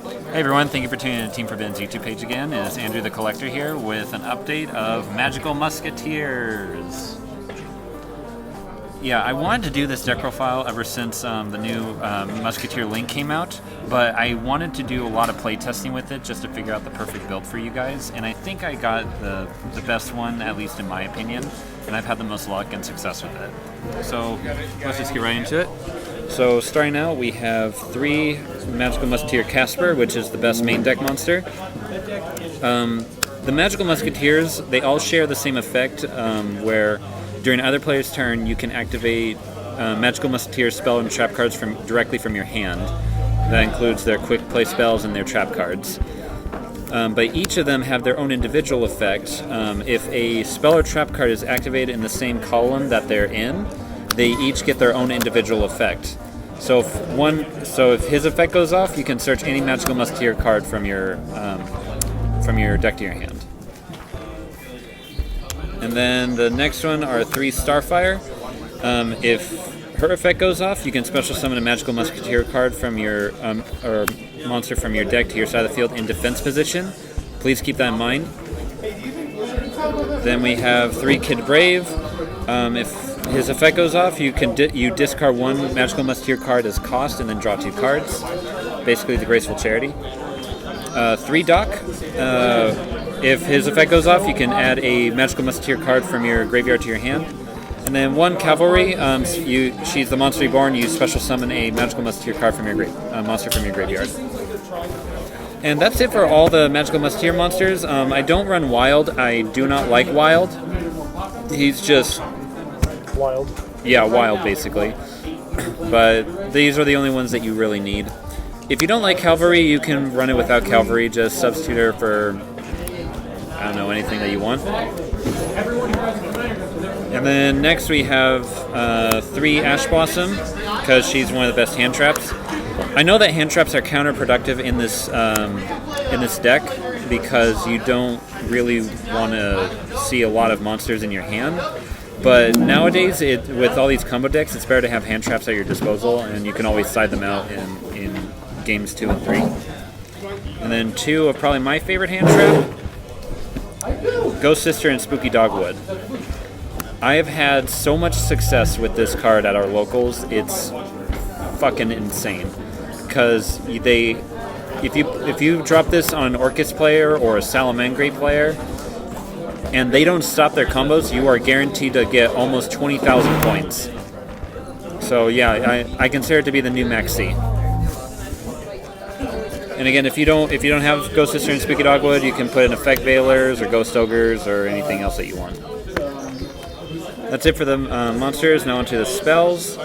Hey everyone, thank you for tuning in to Team Forbidden's YouTube page again. It is Andrew the Collector here with an update of Magical Musketeers. Yeah, I wanted to do this deck profile ever since the new Musketeer Link came out, but I wanted to do a lot of play testing with it just to figure out the perfect build for you guys, and I think I got the best one, at least in my opinion, and I've had the most luck and success with it. So let's just get right into it. So starting out, we have 3 Magical Musketeer Casper, which is the best main deck monster. The Magical Musketeers, they all share the same effect, where during either player's turn, you can activate Magical Musketeer spell and trap cards directly from your hand. That includes their quick play spells and their trap cards. But each of them have their own individual effect. If a spell or trap card is activated in the same column that they're in, they each get their own individual effect. So if his effect goes off, you can search any Magical Musketeer card from your deck to your hand. And then the next one are 3 Starfire. If her effect goes off, you can special summon a Magical Musketeer card from your or monster from your deck to your side of the field in defense position. Please keep that in mind. Then we have 3 Kid Brave. If his effect goes off, you can you discard 1 Magical Musketeer card as cost and then draw 2 cards. Basically the Graceful Charity. 3 Doc. If his effect goes off, you can add a Magical Musketeer card from your graveyard to your hand. And then 1 Cavalry. She's the Monster Reborn. You special summon a Magical Musketeer card from your monster from your graveyard. And that's it for all the Magical Musketeer monsters. I don't run Wild. I do not like Wild. He's just Wild. Yeah, Wild basically. But these are the only ones that you really need. If you don't like Cavalry, you can run it without Cavalry. Just substitute her for, I don't know, anything that you want. And then next we have 3 Ash Blossom, because she's one of the best hand traps. I know that hand traps are counterproductive in this deck because you don't really want to see a lot of monsters in your hand. But nowadays, with all these combo decks, it's better to have hand traps at your disposal, and you can always side them out in games 2 and 3. And then 2 of probably my favorite hand trap, Ghost Sister and Spooky Dogwood. I have had so much success with this card at our locals, it's fucking insane. Because if you drop this on an Orcus player or a Salamangreat player, and they don't stop their combos, you are guaranteed to get almost 20,000 points. So yeah, I consider it to be the new Max C. And again, if you don't have Ghost Sister and Spooky Dogwood, you can put in Effect Veilers or Ghost Ogres or anything else that you want. That's it for the monsters. Now onto the spells.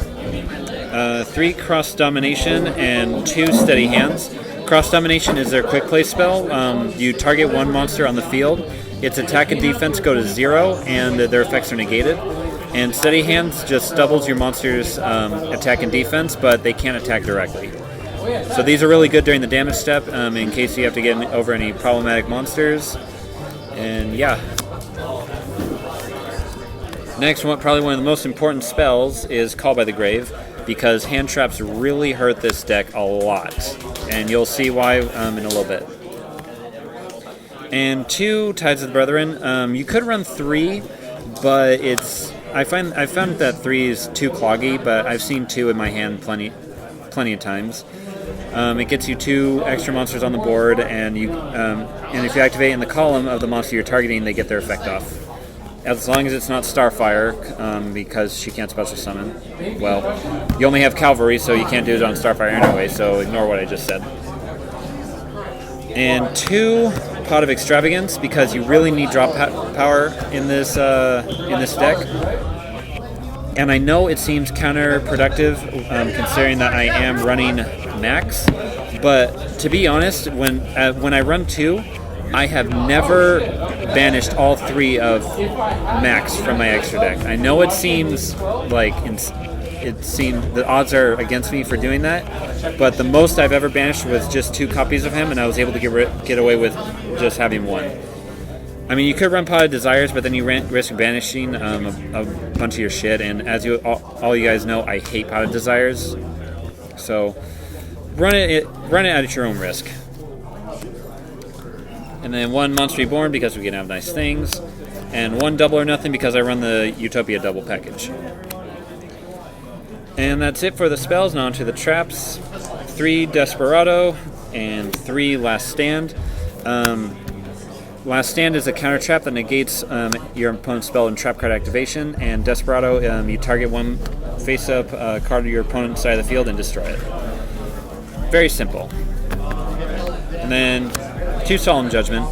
3 Cross Domination and 2 Steady Hands. Cross Domination is their quick play spell. You target 1 monster on the field. Its attack and defense go to 0, and their effects are negated. And Steady Hands just doubles your monster's attack and defense, but they can't attack directly. So these are really good during the damage step, in case you have to get over any problematic monsters. And yeah. Next one, probably one of the most important spells, is Call by the Grave, because hand traps really hurt this deck a lot. And you'll see why in a little bit. And 2 Tides of the Brethren. You could run 3, but I found that 3 is too cloggy, but I've seen 2 in my hand plenty of times. It gets you 2 extra monsters on the board, and if you activate in the column of the monster you're targeting, they get their effect off. As long as it's not Starfire, because she can't special summon. Well, you only have Cavalry, so you can't do it on Starfire anyway, so ignore what I just said. And 2 Pot of Extravagance, because you really need drop power in this deck. And I know it seems counterproductive, considering that I am running Max, but to be honest, when I run 2, I have never banished all 3 of Max from my extra deck. I know it seems like the odds are against me for doing that, but the most I've ever banished was just 2 copies of him, and I was able to get away with just having 1. I mean, you could run Pot of Desires, but then you risk banishing a bunch of your shit, and as all you guys know, I hate Pot of Desires, so run it at your own risk. And then 1 Monster Reborn because we can have nice things. And 1 Double or Nothing because I run the Utopia double package. And that's it for the spells. Now onto the traps. 3 Desperado and 3 Last Stand. Last Stand is a counter trap that negates your opponent's spell and trap card activation. And Desperado, you target 1 face-up card of your opponent's side of the field and destroy it. Very simple. And then 2 Solemn Judgment.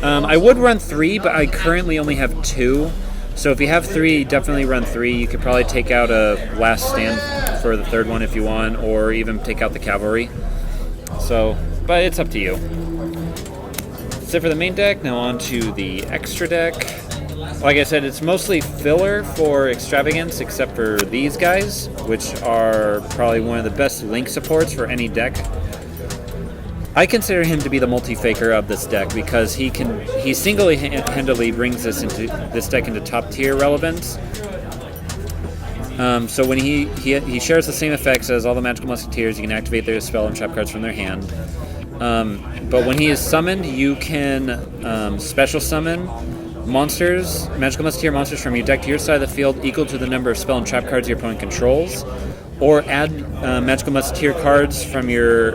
I would run 3, but I currently only have 2. So if you have 3, definitely run 3. You could probably take out a Last Stand for the 3rd one if you want, or even take out the Cavalry. So, but it's up to you. That's it for the main deck. Now on to the extra deck. Like I said, it's mostly filler for Extravagance, except for these guys, which are probably one of the best link supports for any deck. I consider him to be the multi-faker of this deck because he single-handedly brings this deck into top tier relevance. So when he shares the same effects as all the Magical Musketeers, you can activate their spell and trap cards from their hand. But when he is summoned, you can special summon monsters, Magical Musketeer monsters from your deck to your side of the field equal to the number of spell and trap cards your opponent controls, or add Magical Musketeer cards from your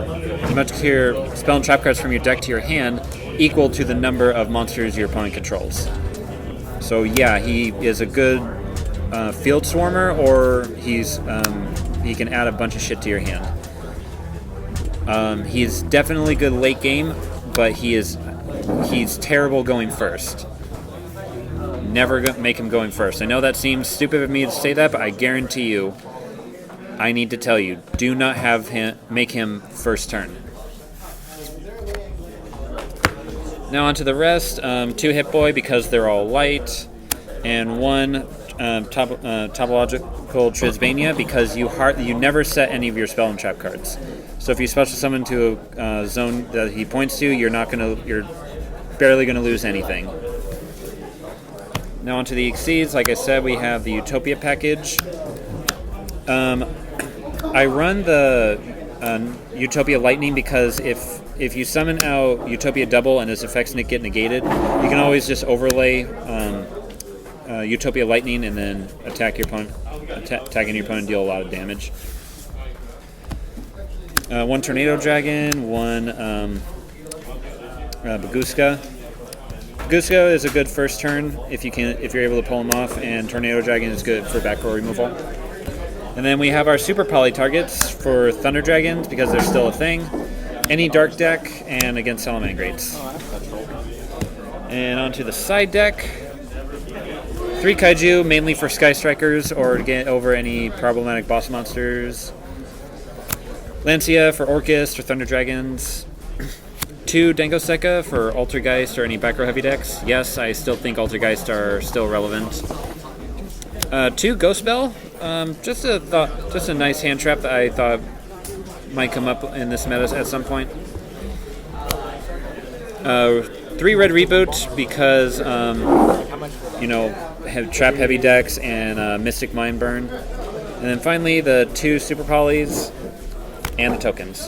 Musketeer spell and trap cards from your deck to your hand equal to the number of monsters your opponent controls. So yeah, he is a good field swarmer, or he can add a bunch of shit to your hand. He's definitely good late game, but he's terrible going first. Never make him going first. I know that seems stupid of me to say that, but I guarantee you, I need to tell you, do not make him first turn. Now onto the rest. 2 Hit Boy because they're all light, and 1 Topological Trisbania because you never set any of your spell and trap cards. So if you special summon to a zone that he points to, you're barely gonna lose anything. Now onto the Exceeds. Like I said, we have the Utopia package. I run the Utopia Lightning because if you summon out Utopia Double and its effects get negated, you can always just overlay Utopia Lightning and then attacking your opponent, deal a lot of damage. 1 Tornado Dragon, 1 Baguska. Baguska is a good first turn if you're able to pull him off, and Tornado Dragon is good for back row removal. And then we have our Super Poly targets for Thunder Dragons because they're still a thing, any Dark deck, and against Salamangreats. And onto the side deck. 3 Kaiju, mainly for Sky Strikers or to get over any problematic boss monsters. Lancia for Orcust or Thunder Dragons. 2 Dengoseka for Altergeist or any back row heavy decks. Yes, I still think Altergeist are still relevant. 2 Ghost Bell. Just a nice hand trap that I thought might come up in this meta at some point. 3 Red Reboot because have trap heavy decks and Mystic Mind Burn. And then finally the 2 Super Polys and the tokens.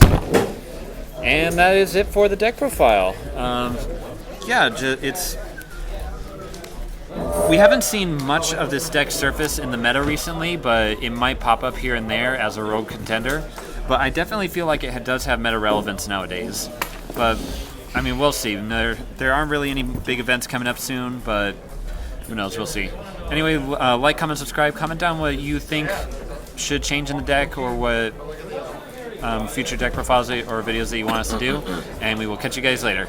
And that is it for the deck profile. We haven't seen much of this deck surface in the meta recently, but it might pop up here and there as a rogue contender. But I definitely feel like it does have meta relevance nowadays. But, I mean, we'll see. There aren't really any big events coming up soon, but who knows, we'll see. Anyway, like, comment, subscribe. Comment down what you think should change in the deck or what future deck profiles or videos that you want us to do. And we will catch you guys later.